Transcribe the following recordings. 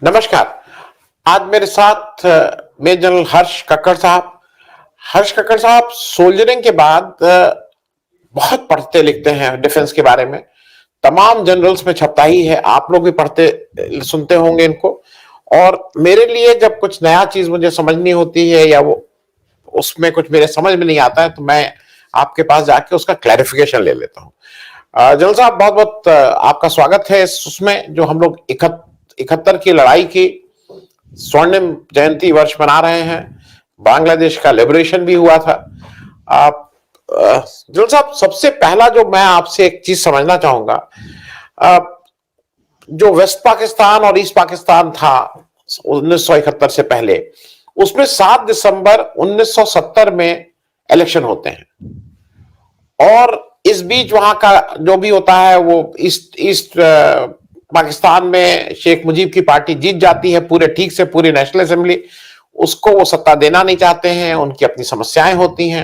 नमस्कार। आज मेरे साथ मेजर जनरल हर्ष कक्कड़ साहब। हर्ष कक्कड़ साहब सोल्जरिंग के बाद बहुत पढ़ते लिखते हैं डिफेंस के बारे में। तमाम जनरल्स में छपता ही है, आप लोग भी पढ़ते सुनते होंगे इनको। और मेरे लिए जब कुछ नया चीज मुझे समझनी होती है या वो उसमें कुछ मेरे समझ में नहीं आता है तो मैं आपके पास जाके उसका क्लैरिफिकेशन ले लेता हूँ। जनरल साहब, बहुत बहुत आपका स्वागत है उसमें जो हम लोग 71 की लड़ाई की स्वर्णिम जयंती वर्ष मना रहे हैं। बांग्लादेश का लिबरेशन भी हुआ था। आप जनरल साहब, सबसे पहला जो मैं आपसे एक चीज समझना चाहूंगा, जो वेस्ट पाकिस्तान और ईस्ट पाकिस्तान था 1971 से पहले, उसमें 7 दिसंबर 1970 में इलेक्शन होते हैं और इस बीच वहां का जो भी होता है वो ईस्ट पाकिस्तान में शेख मुजीब की पार्टी जीत जाती है पूरे ठीक से, पूरी नेशनल असेंबली। उसको वो सत्ता देना नहीं चाहते हैं, उनकी अपनी समस्याएं होती हैं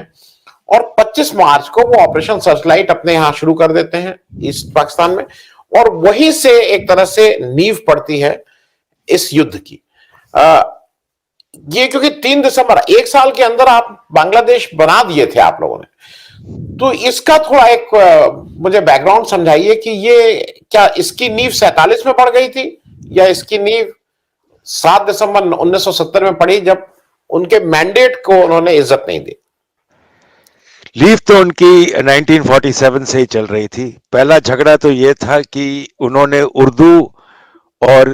और 25 मार्च को वो ऑपरेशन सर्चलाइट अपने यहां शुरू कर देते हैं ईस्ट पाकिस्तान में। और वहीं से एक तरह से नींव पड़ती है इस युद्ध की। ये क्योंकि 3 दिसंबर, एक साल के अंदर आप बांग्लादेश बना दिए थे आप लोगों ने, तो इसका थोड़ा एक मुझे बैकग्राउंड समझाइए कि ये क्या इसकी नींव 47 में पड़ गई थी या इसकी नींव 7 दिसंबर 1970 में पड़ी जब उनके मैंडेट को उन्होंने इज्जत नहीं दी? लीव तो उनकी 1947 से ही चल रही थी। पहला झगड़ा तो ये था कि उन्होंने उर्दू और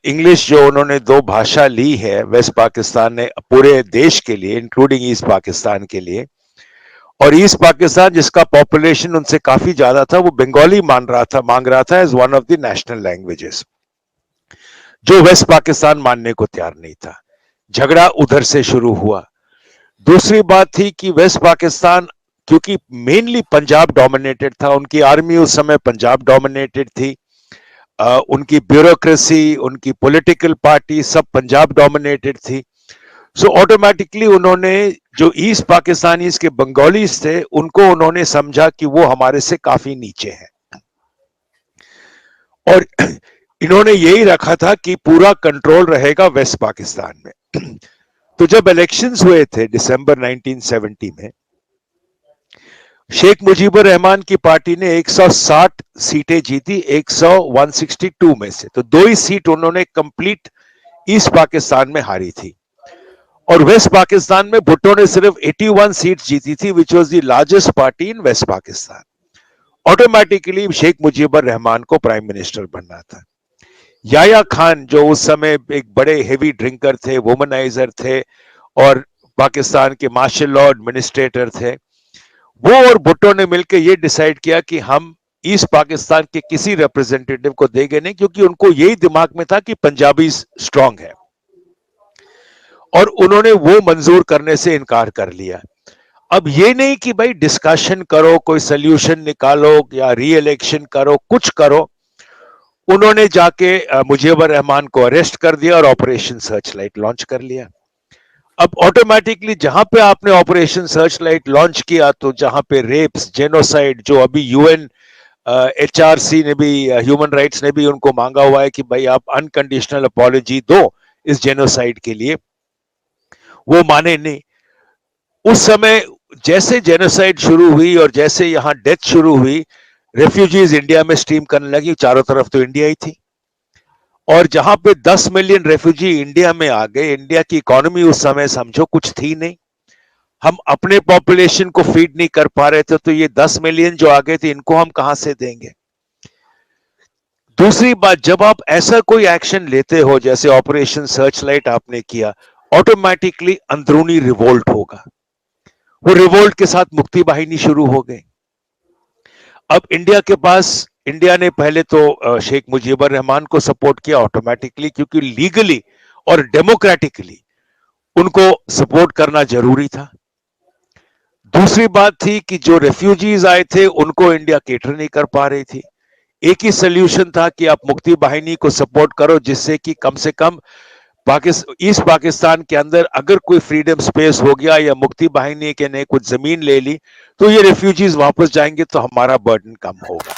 इंग्लिश, जो उन्होंने दो भाषा ली है वेस्ट पाकिस्तान ने पूरे देश के लिए, इंक्लूडिंग ईस्ट पाकिस्तान के लिए, और ईस्ट पाकिस्तान जिसका पॉपुलेशन उनसे काफी ज्यादा था, वो बंगाली मांग रहा था as one of the national languages, जो वेस्ट पाकिस्तान मानने को तैयार नहीं था। झगड़ा उधर से शुरू हुआ। दूसरी बात थी कि वेस्ट पाकिस्तान क्योंकि मेनली पंजाब डोमिनेटेड था, उनकी आर्मी उस समय पंजाब डोमिनेटेड थी, उनकी ब्यूरोक्रेसी, उनकी पॉलिटिकल पार्टी सब पंजाब डोमिनेटेड थी। सो ऑटोमेटिकली उन्होंने जो ईस्ट पाकिस्तानीज के बंगालीज थे उनको उन्होंने समझा कि वो हमारे से काफी नीचे हैं और इन्होंने यही रखा था कि पूरा कंट्रोल रहेगा वेस्ट पाकिस्तान में। तो जब इलेक्शंस हुए थे दिसंबर 1970 में, शेख मुजीबुर रहमान की पार्टी ने 160 सीटें जीती 162 में से, तो 2 ही सीट उन्होंने कंप्लीट ईस्ट पाकिस्तान में हारी थी। और वेस्ट पाकिस्तान में भुट्टो ने सिर्फ 81 सीट जीती थी, which was the largest party in West Pakistan. Automatically Sheikh Mujibur Rahman को प्राइम मिनिस्टर बनना था। याया खान, जो उस समय एक बड़े हेवी ड्रिंकर थे, वुमनाइजर थे और पाकिस्तान के मार्शल लॉ एडमिनिस्ट्रेटर थे, वो और भुट्टो ने मिलकर ये डिसाइड किया कि हम ईस्ट पाकिस्तान के किसी रिप्रेजेंटेटिव को देंगे नहीं, क्योंकि उनको यही दिमाग में था कि पंजाबी स्ट्रांग है, और उन्होंने वो मंजूर करने से इनकार कर लिया। अब ये नहीं कि भाई डिस्कशन करो, कोई सोल्यूशन निकालो या री इलेक्शन करो, कुछ करो। उन्होंने जाके मुजीबुर रहमान को अरेस्ट कर दिया और ऑपरेशन सर्चलाइट लॉन्च कर लिया। अब ऑटोमेटिकली जहां पे आपने ऑपरेशन सर्चलाइट लॉन्च किया, तो जहां पे रेप्स, जेनोसाइड, जो अभी यूएन एचआरसी ने भी, ह्यूमन राइट्स ने भी उनको मांगा हुआ है कि भाई आप अनकंडीशनल अपॉलॉजी दो इस जेनोसाइड के लिए, वो माने नहीं। उस समय जैसे जेनोसाइड शुरू हुई और जैसे यहां डेथ शुरू हुई, रेफ्यूजीज इंडिया में स्ट्रीम करने लगी, चारों तरफ तो इंडिया ही थी। और जहां पे 10 मिलियन रेफ्यूजी इंडिया में आ गए, इंडिया की इकोनॉमी उस समय समझो कुछ थी नहीं, हम अपने पॉपुलेशन को फीड नहीं कर पा रहे थे, तो ये 10 मिलियन जो आ गए थे, इनको हम कहां से देंगे। दूसरी बात, जब आप ऐसा कोई एक्शन लेते हो जैसे ऑपरेशन सर्चलाइट आपने किया, ऑटोमेटिकली अंदरूनी रिवोल्ट होगा। वो रिवोल्ट के साथ मुक्ति वाहिनी शुरू हो गई। अब इंडिया ने पहले तो शेख मुजीबुर रहमान को सपोर्ट किया ऑटोमेटिकली, क्योंकि लीगली और डेमोक्रेटिकली उनको सपोर्ट करना जरूरी था। दूसरी बात थी कि जो रेफ्यूजीज आए थे उनको इंडिया केटर नहीं कर पा रही थी। एक ही सोल्यूशन था कि आप मुक्ति वाहिनी को सपोर्ट करो, जिससे कि कम से कम ईस्ट पाकिस्तान के अंदर अगर कोई फ्रीडम स्पेस हो गया या मुक्ति वाहिनी के ने कुछ जमीन ले ली, तो ये रेफ्यूजीज वापस जाएंगे तो हमारा बर्डन कम होगा।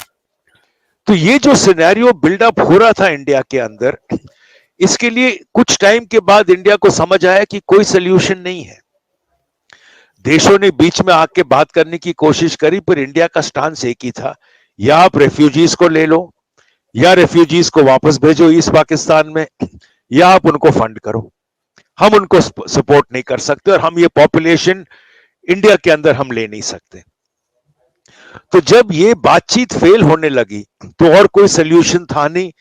तो ये जो सिनेरियो बिल्डअप हो रहा था इंडिया के अंदर, इसके लिए कुछ टाइम के बाद इंडिया को समझ आया कि कोई सोल्यूशन नहीं है। देशों ने बीच में आके बात करने की कोशिश करी, पर इंडिया का स्टांस एक ही था, या आप रेफ्यूजीज को ले लो, या रेफ्यूजीज को वापस भेजो ईस्ट पाकिस्तान में, या आप उनको फंड करो। हम उनको सपोर्ट नहीं कर सकते और हम ये पॉपुलेशन इंडिया के अंदर हम ले नहीं सकते। तो जब ये बातचीत फेल होने लगी तो और कोई सोल्यूशन था नहीं,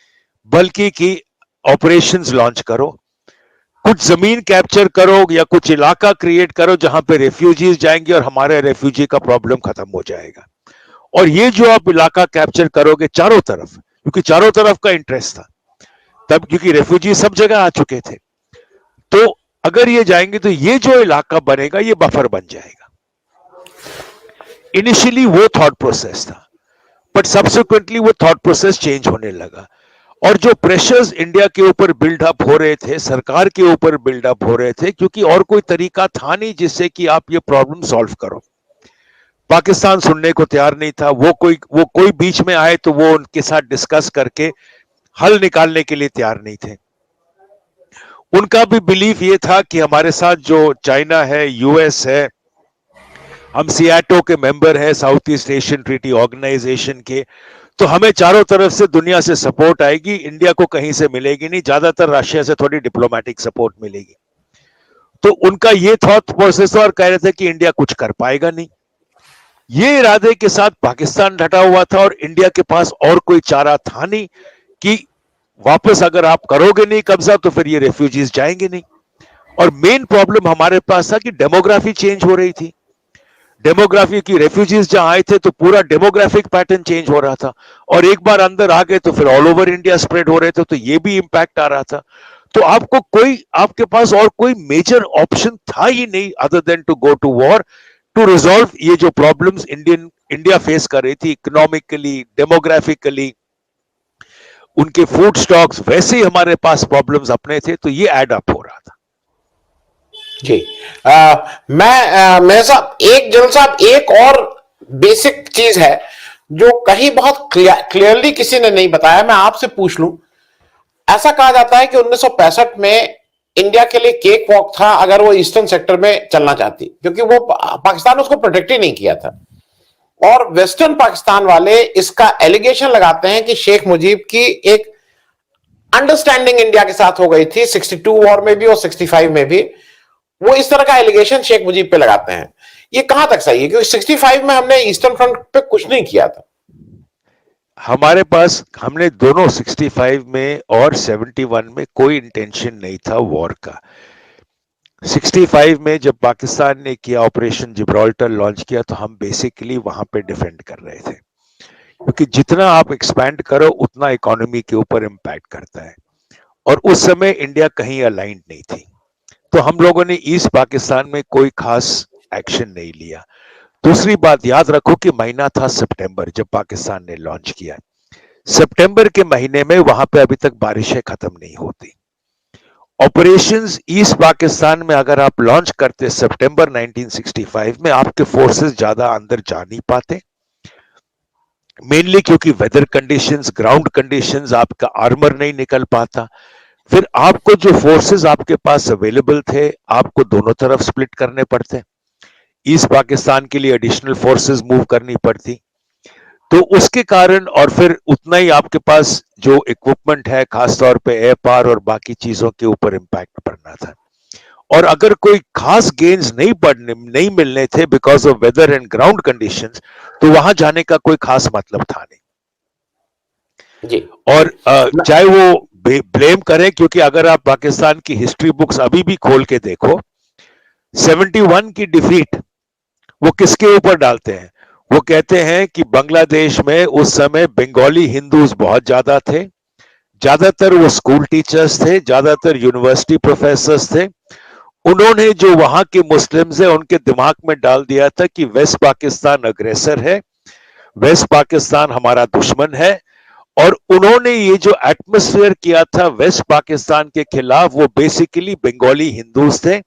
बल्कि कि ऑपरेशंस लॉन्च करो, कुछ जमीन कैप्चर करो या कुछ इलाका क्रिएट करो जहां पे रेफ्यूजीज जाएंगे और हमारे रेफ्यूजी का प्रॉब्लम खत्म हो जाएगा। और ये जो आप इलाका कैप्चर करोगे चारों तरफ, क्योंकि चारों तरफ का इंटरेस्ट था तब, क्योंकि रेफ्यूजी सब जगह आ चुके थे, तो अगर ये जाएंगे तो ये जो इलाका बनेगा ये बफर बन जाएगा। इनिशियली वो थॉट प्रोसेस था, बट सब्सिक्वेंटली वो थॉट प्रोसेस चेंज होने लगा। और जो प्रेशर्स इंडिया के ऊपर बिल्डअप हो रहे थे, सरकार के ऊपर बिल्डअप हो रहे थे, क्योंकि और कोई तरीका था नहीं जिससे कि आप ये प्रॉब्लम सॉल्व करो। पाकिस्तान सुनने को तैयार नहीं था, वो कोई बीच में आए तो वो उनके साथ डिस्कस करके हल निकालने के लिए तैयार नहीं थे। उनका भी बिलीफ ये था कि हमारे साथ जो चाइना है, यूएस है, हम सियाटो के मेंबर हैं South East Asian Treaty Organisation के, तो हमें चारों तरफ से दुनिया से सपोर्ट आएगी, इंडिया को कहीं से मिलेगी नहीं, ज्यादातर रशिया से थोड़ी डिप्लोमेटिक सपोर्ट मिलेगी। तो उनका ये थॉट प्रोसेस और कह रहे थे कि इंडिया कुछ कर पाएगा नहीं। ये इरादे के साथ पाकिस्तान डटा हुआ था और इंडिया के पास और कोई चारा था नहीं कि वापस अगर आप करोगे नहीं कब्जा तो फिर ये रेफ्यूजीज जाएंगे नहीं। और मेन प्रॉब्लम हमारे पास था कि डेमोग्राफी चेंज हो रही थी। डेमोग्राफी की, रेफ्यूजीज जहां आए थे तो पूरा डेमोग्राफिक पैटर्न चेंज हो रहा था, और एक बार अंदर आ गए तो फिर ऑल ओवर इंडिया स्प्रेड हो रहे थे, तो ये भी इंपैक्ट आ रहा था। तो आपके पास और कोई मेजर ऑप्शन था ही नहीं other than to go to war to resolve ये जो प्रॉब्लम्स इंडिया फेस कर रही थी, इकोनॉमिकली, डेमोग्राफिकली, उनके फूड स्टॉक्स, वैसे ही हमारे पास प्रॉब्लम्स अपने थे, तो ये एड अप हो रहा था। जी, मैं साहब एक और बेसिक चीज है जो कहीं बहुत क्लियरली किसी ने नहीं बताया, मैं आपसे पूछ लूं। ऐसा कहा जाता है कि 1965 में इंडिया के लिए केक वॉक था अगर वो ईस्टर्न सेक्टर में चलना चाहती, क्योंकि वो पाकिस्तान उसको प्रोटेक्ट ही नहीं किया था। और वेस्टर्न पाकिस्तान वाले इसका एलिगेशन लगाते हैं कि शेख मुजीब की एक अंडरस्टैंडिंग इंडिया के साथ हो गई थी 62 वॉर में भी और 65 में भी। वो इस तरह का एलिगेशन शेख मुजीब पे लगाते हैं। ये कहां तक सही है, क्योंकि 65 में हमने ईस्टर्न फ्रंट पे कुछ नहीं किया था। हमने दोनों 65 में और 71 में कोई इंटेंशन नहीं था वॉर का। 65 में जब पाकिस्तान ने किया ऑपरेशन जिब्राल्टर लॉन्च किया, तो हम बेसिकली वहां पे डिफेंड कर रहे थे, क्योंकि जितना आप एक्सपैंड करो उतना इकोनॉमी के ऊपर इंपैक्ट करता है, और उस समय इंडिया कहीं अलाइंड नहीं थी, तो हम लोगों ने ईस्ट पाकिस्तान में कोई खास एक्शन नहीं लिया। दूसरी बात याद रखो कि महीना था सितंबर जब पाकिस्तान ने लॉन्च किया। सितंबर के महीने में वहां पे अभी तक बारिशें खत्म नहीं होती। ऑपरेशंस ईस्ट पाकिस्तान में अगर आप लॉन्च करते सितंबर 1965 में, आपके फोर्सेस ज्यादा अंदर जा नहीं पाते, मेनली क्योंकि वेदर कंडीशंस, ग्राउंड कंडीशंस, आपका आर्मर नहीं निकल पाता। फिर आपको जो फोर्सेस आपके पास अवेलेबल थे, आपको दोनों तरफ स्प्लिट करने पड़ते, ईस्ट पाकिस्तान के लिए एडिशनल फोर्सेस मूव करनी पड़ती, तो उसके कारण, और फिर उतना ही आपके पास जो इक्विपमेंट है, खासतौर पे एयर पावर और बाकी चीजों के ऊपर इंपैक्ट पड़ना था। और अगर कोई खास गेन्स नहीं मिलने थे because of weather and ground conditions, तो वहां जाने का कोई खास मतलब था नहीं जी। और चाहे वो ब्लेम करें, क्योंकि अगर आप पाकिस्तान की हिस्ट्री बुक्स अभी भी खोल के देखो, 71 की डिफीट वो किसके ऊपर डालते हैं? वो कहते हैं कि बांग्लादेश में उस समय बंगाली हिंदूज बहुत ज्यादा थे, ज्यादातर वो स्कूल टीचर्स थे, ज्यादातर यूनिवर्सिटी प्रोफेसर्स थे। उन्होंने जो वहां के मुस्लिम्स है उनके दिमाग में डाल दिया था कि वेस्ट पाकिस्तान अग्रेसर है, वेस्ट पाकिस्तान हमारा दुश्मन है, और उन्होंने ये जो एटमॉस्फेयर किया था वेस्ट पाकिस्तान के खिलाफ, वो बेसिकली बंगाली हिंदूज थे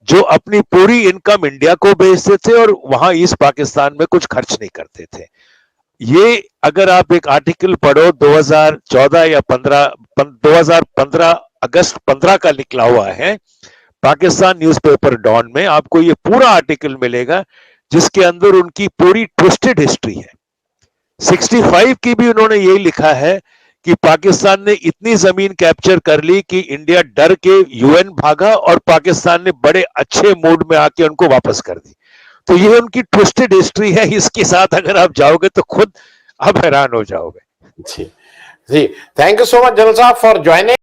जो अपनी पूरी इनकम इंडिया को भेजते थे और वहां ईस्ट पाकिस्तान में कुछ खर्च नहीं करते थे। ये अगर आप एक आर्टिकल पढ़ो 2014 या 2015 अगस्त 15 का निकला हुआ है पाकिस्तान न्यूज़पेपर डॉन में। आपको ये पूरा आर्टिकल मिलेगा जिसके अंदर उनकी पूरी ट्विस्टेड हिस्ट्री है। 65 की भी उन्होंने यही लिखा है कि पाकिस्तान ने इतनी जमीन कैप्चर कर ली कि इंडिया डर के यूएन भागा और पाकिस्तान ने बड़े अच्छे मूड में आके उनको वापस कर दी। तो ये उनकी ट्विस्टेड हिस्ट्री है, इसके साथ अगर आप जाओगे तो खुद आप हैरान हो जाओगे। जी जी, thank you so much general साहब फॉर ज्वाइनिंग।